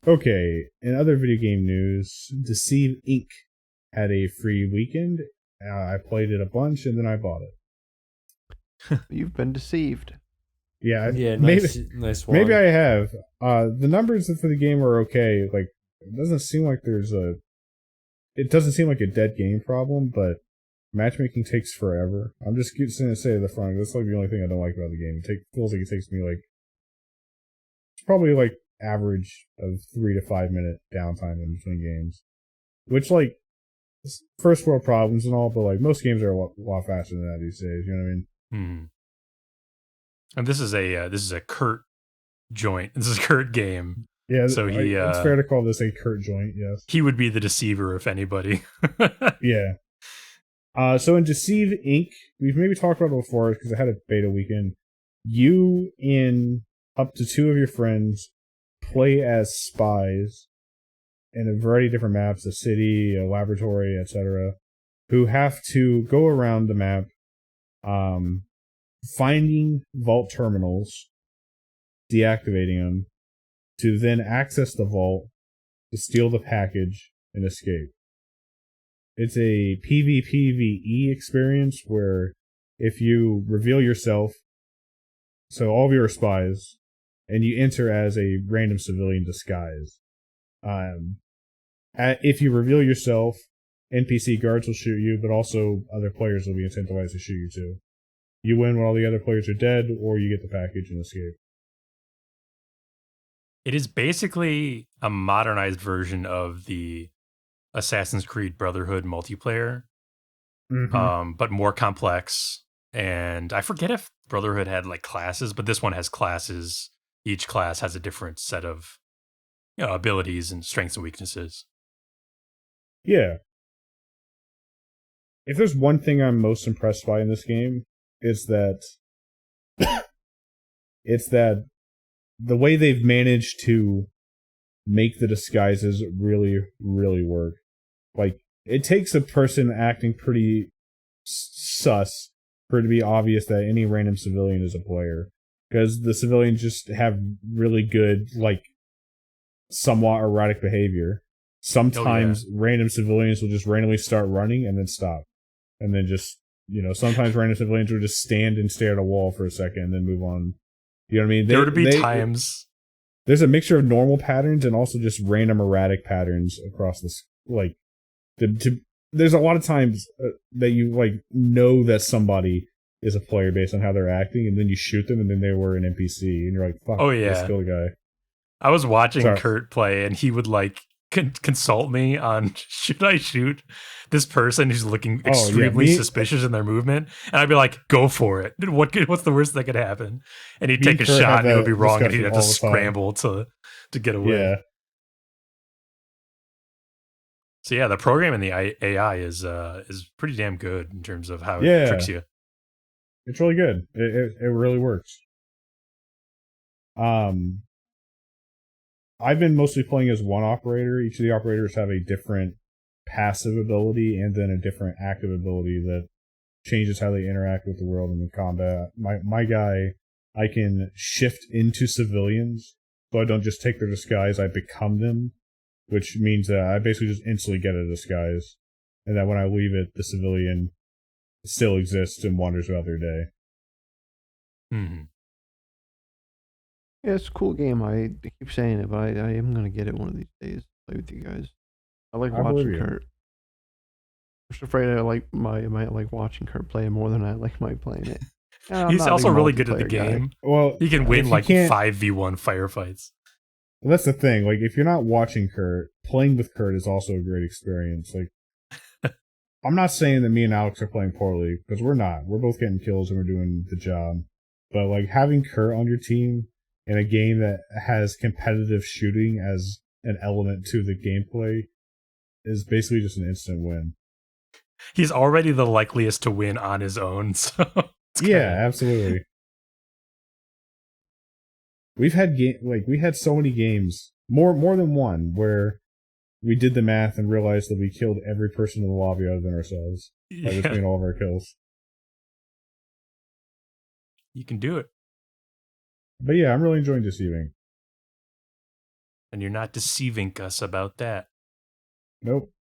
Okay, in other video game news, Deceive Inc. had a free weekend. I played it a bunch and then I bought it. You've been deceived. Yeah, Yeah, maybe nice maybe one. I have. The numbers for the game are okay. Like, it doesn't seem like it doesn't seem like a dead game problem, but matchmaking takes forever. I'm just going to say at the front, that's like the only thing I don't like about the game. Feels like it takes me like, it's probably like average of 3 to 5 minute downtime in between games, which like first world problems and all, but like most games are a lot faster than that these days. You know what I mean? Hmm. And this is a Kurt joint. This is a Kurt game. Yeah, so it's fair to call this a Kurt joint. Yes, he would be the deceiver if anybody. Yeah. So in Deceive Inc., we've maybe talked about it before because I had a beta weekend. You and up to 2 of your friends play as spies in a variety of different maps, a city, a laboratory, etc., who have to go around the map, finding vault terminals, deactivating them, to then access the vault, to steal the package, and escape. It's a PvPvE experience where if you reveal yourself, so all of you are spies, and you enter as a random civilian disguise. If you reveal yourself, NPC guards will shoot you, but also other players will be incentivized to shoot you too. You win when all the other players are dead, or you get the package and escape. It is basically a modernized version of the Assassin's Creed Brotherhood multiplayer, but more complex. And I forget if Brotherhood had like classes, but this one has classes. Each class has a different set of abilities and strengths and weaknesses. Yeah. If there's one thing I'm most impressed by in this game, it's that the way they've managed to make the disguises really, really work. Like, it takes a person acting pretty sus for it to be obvious that any random civilian is a player. Because the civilians just have really good, like, somewhat erratic behavior. Sometimes random civilians will just randomly start running and then stop. And then just, sometimes random civilians will just stand and stare at a wall for a second and then move on. You know what I mean? There would be times. There's a mixture of normal patterns and also just random erratic patterns across this. Like, there's a lot of times that you know that somebody is a player based on how they're acting, and then you shoot them, and then they were an NPC, and you're like, "Fuck, let's kill the guy." I was watching Kurt play, and he would consult me on should I shoot this person who's looking extremely suspicious in their movement, and I'd be like, go for it. What's the worst that could happen? And he'd take a shot and it would be wrong, and he'd have to scramble to get away. Yeah. So yeah, the program in the AI is pretty damn good in terms of how it tricks you. It's really good. It really works. I've been mostly playing as one operator. Each of the operators have a different passive ability and then a different active ability that changes how they interact with the world and the combat. My guy, I can shift into civilians, so I don't just take their disguise, I become them, which means that I basically just instantly get a disguise, and that when I leave it, the civilian still exists and wanders about their day. Mm-hmm. Yeah, it's a cool game. I keep saying it, but I am going to get it one of these days. Play with you guys. I like watching Kurt. I'm just afraid I might like watching Kurt play more than I like my playing it. He's also really good at the game. Guy. Well, he can win like 5v1 firefights. Well, that's the thing. Like, if you're not watching Kurt, playing with Kurt is also a great experience. Like, I'm not saying that me and Alex are playing poorly, because we're not. We're both getting kills and we're doing the job. But like having Kurt on your team in a game that has competitive shooting as an element to the gameplay is basically just an instant win. He's already the likeliest to win on his own, so absolutely. We had so many games, more than one, where we did the math and realized that we killed every person in the lobby other than ourselves between all of our kills. You can do it. But yeah, I'm really enjoying Deceiving. And you're not deceiving us about that. Nope.